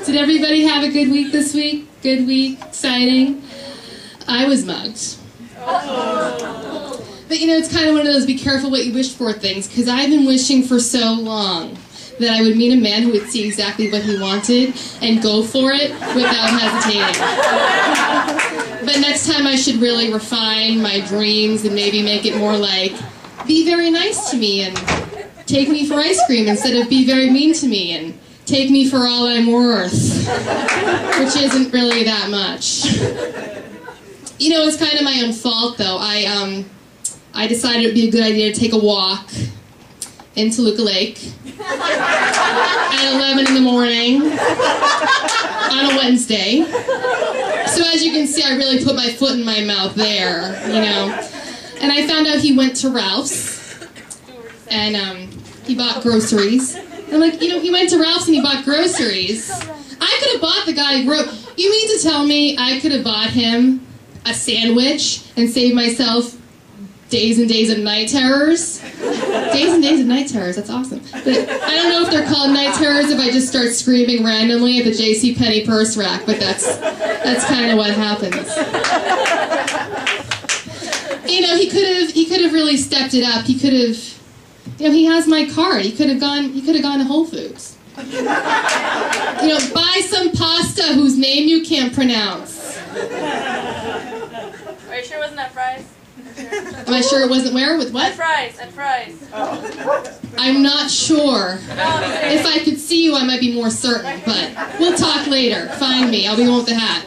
Did everybody have a good week this week? Good week? Exciting? I was mugged. But you know, it's kind of one of those be careful what you wish for things, because I've been wishing for so long that I would meet a man who would see exactly what he wanted and go for it without hesitating. But next time I should really refine my dreams and maybe make it more like, be very nice to me and take me for ice cream instead of be very mean to me and take me for all I'm worth, which isn't really that much. You know, it's kind of my own fault though. I decided it would be a good idea to take a walk in Toluca Lake at 11 in the morning on a Wednesday. So as you can see, I really put my foot in my mouth there, you know. And I found out he went to Ralph's and he bought groceries. I'm like, you know, he went to Ralph's and he bought groceries. I could have bought the guy, you mean to tell me I could have bought him a sandwich and saved myself days and days of night terrors? Days and days of night terrors, that's awesome. But I don't know if they're called night terrors if I just start screaming randomly at the JCPenney purse rack, but that's kind of what happens. You know, he could have really stepped it up. He could have, you know, he has my card. He could have gone to Whole Foods. You know, buy some pasta whose name you can't pronounce. Are you sure it wasn't at Fry's? Am I sure it wasn't where? With what? At Fry's, at Fry's. I'm not sure. If I could see you, I might be more certain, but we'll talk later. Find me. I'll be one with the hat.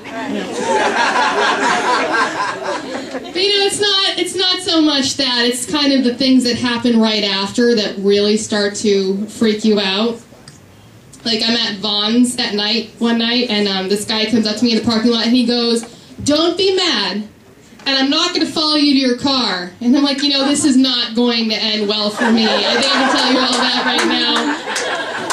But you know, it's not so much that. It's kind of the things that happen right after that really start to freak you out. Like, I'm at Vaughn's at night, one night, and this guy comes up to me in the parking lot, and he goes, "Don't be mad, and I'm not going to follow you to your car." And I'm like, you know, this is not going to end well for me. I think I can tell you all that right now.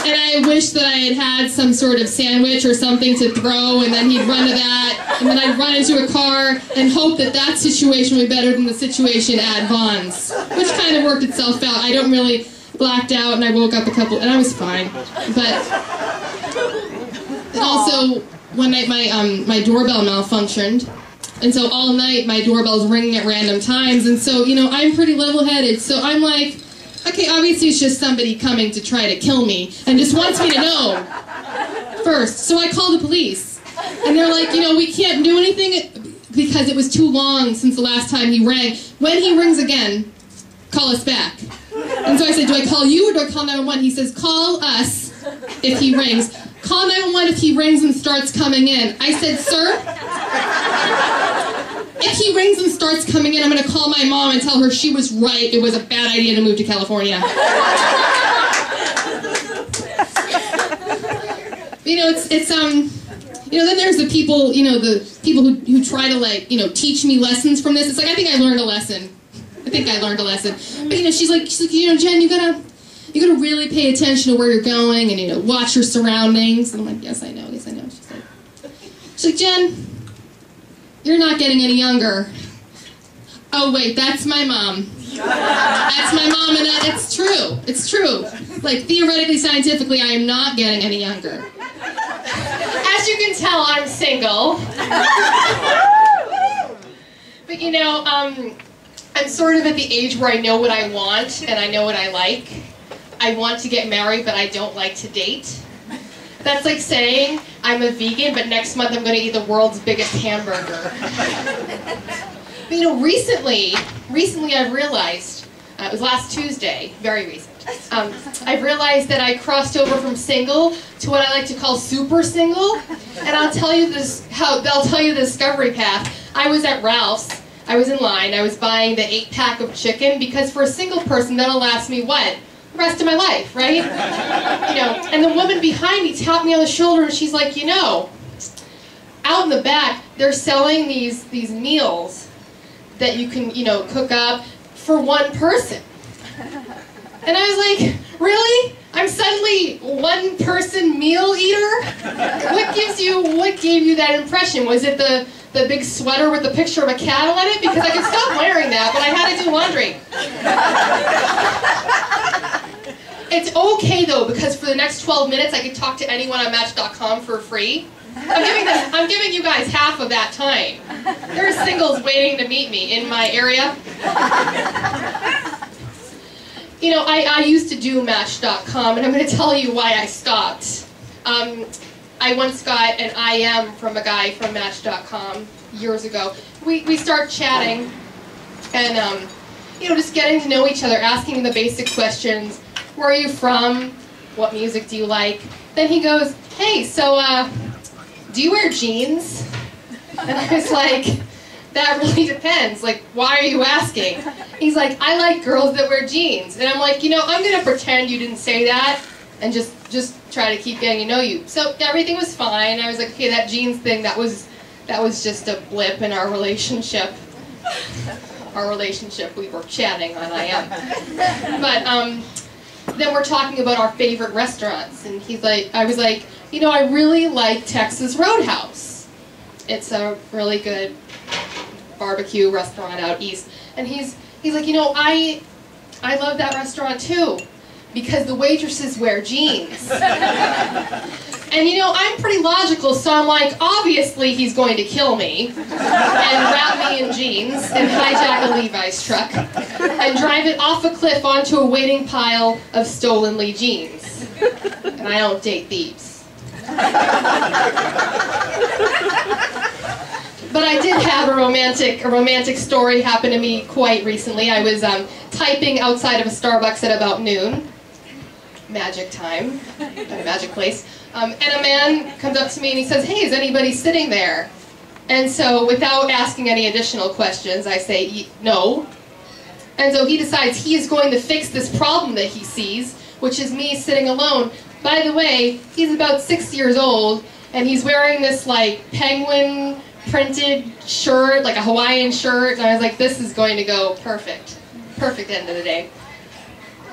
And I wish that I had had some sort of sandwich or something to throw, and then he'd run to that, and then I'd run into a car and hope that that situation would be better than the situation at Vaughn's, which kind of worked itself out. I don't really blacked out, and I woke up and I was fine. But and also, one night my doorbell malfunctioned. And so all night my doorbell's ringing at random times, and so, you know, I'm pretty level-headed, so I'm like, okay, obviously it's just somebody coming to try to kill me, and just wants me to know first. So I call the police, and they're like, you know, we can't do anything because it was too long since the last time he rang. When he rings again, call us back. And so I said, do I call you or do I call 911? He says, call us if he rings. Call 911 if he rings and starts coming in. I said, sir, if he rings and starts coming in, I'm going to call my mom and tell her she was right. It was a bad idea to move to California. You know, you know, then there's the people, you know, the people who try to, like, you know, teach me lessons from this. It's like, I think I learned a lesson. But, you know, she's like, you know, Jen, you gotta really pay attention to where you're going and, you know, watch your surroundings. And I'm like, yes, I know. She's like, Jen, you're not getting any younger. Oh, wait, that's my mom. That's my mom, and it's true. It's true. Like, theoretically, scientifically, I am not getting any younger. As you can tell, I'm single. But, you know, I'm sort of at the age where I know what I want and I know what I like. I want to get married, but I don't like to date. That's like saying I'm a vegan, but next month I'm going to eat the world's biggest hamburger. But, you know, recently I've realized, it was last Tuesday, very recent, I've realized that I crossed over from single to what I like to call super single, and I'll tell you the discovery path. I was at Ralph's. I was in line. I was buying the 8-pack of chicken because for a single person, that'll last me, what? The rest of my life, right? You know, and the woman behind me tapped me on the shoulder and she's like, you know, out in the back, they're selling these meals that you can, you know, cook up for one person. And I was like, really? I'm suddenly one-person meal eater? What gave you that impression? Was it the big sweater with the picture of a cat on it? Because I could stop wearing that, but I had to do laundry. It's okay though, because for the next 12 minutes I could talk to anyone on Match.com for free. I'm giving you guys half of that time. There are singles waiting to meet me in my area. You know, I used to do Match.com, and I'm going to tell you why I stopped. I once got an IM from a guy from Match.com years ago. We start chatting, and you know, just getting to know each other, asking the basic questions. Where are you from? What music do you like? Then he goes, hey, so do you wear jeans? And I was like, that really depends. Like, why are you asking? He's like, I like girls that wear jeans. And I'm like, you know, I'm gonna pretend you didn't say that and just try to keep getting to know you. So everything was fine. I was like, okay, that jeans thing, that was just a blip in our relationship. We were chatting on IM. But then we're talking about our favorite restaurants, and I was like, you know, I really like Texas Roadhouse. It's a really good barbecue restaurant out east. And he's like, you know, I love that restaurant too, because the waitresses wear jeans. And you know, I'm pretty logical, so I'm like, obviously he's going to kill me and wrap me in jeans and hijack a Levi's truck and drive it off a cliff onto a waiting pile of stolen Lee jeans. And I don't date thieves. But I did have a romantic story happen to me quite recently. I was typing outside of a Starbucks at about noon. Magic time, at a magic place. And a man comes up to me and he says, hey, is anybody sitting there? And so without asking any additional questions, I say, no. And so he decides he is going to fix this problem that he sees, which is me sitting alone. By the way, he's about 6 years old, and he's wearing this like penguin printed shirt, like a Hawaiian shirt, and I was like, this is going to go perfect. Perfect end of the day.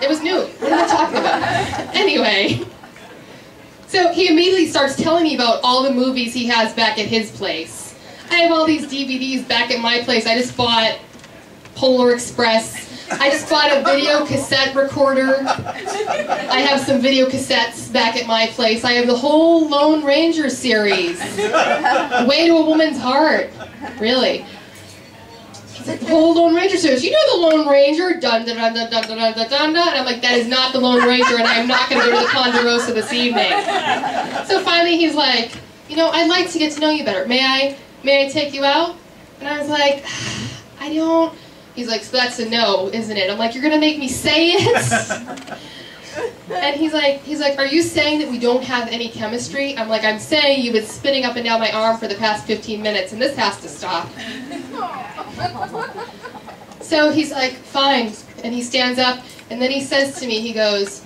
It was noon. What am I talking about? Anyway. So he immediately starts telling me about all the movies he has back at his place. I have all these DVDs back at my place. I just bought Polar Express. I just bought a video cassette recorder. I have some video cassettes back at my place. I have the whole Lone Ranger series. Way to a Woman's Heart. Really. The whole Lone Ranger series. You know the Lone Ranger? Dun dun dun dun dun dun dun dun dun dun. And I'm like, that is not the Lone Ranger, and I am not going to go to the Ponderosa this evening. So finally he's like, you know, I'd like to get to know you better. May I take you out? And I was like, I don't. He's like, so that's a no, isn't it? I'm like, you're going to make me say it? And he's like, are you saying that we don't have any chemistry? I'm like, I'm saying you've been spinning up and down my arm for the past 15 minutes, and this has to stop. So he's like, fine. And he stands up, and then he says to me, he goes,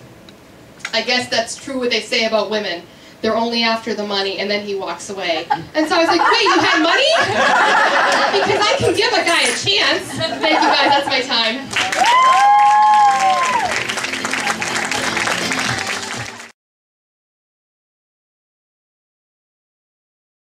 I guess that's true what they say about women. They're only after the money, and then he walks away. And so I was like, wait, you had money? Because I can give a guy a chance. Thank you guys, that's my time.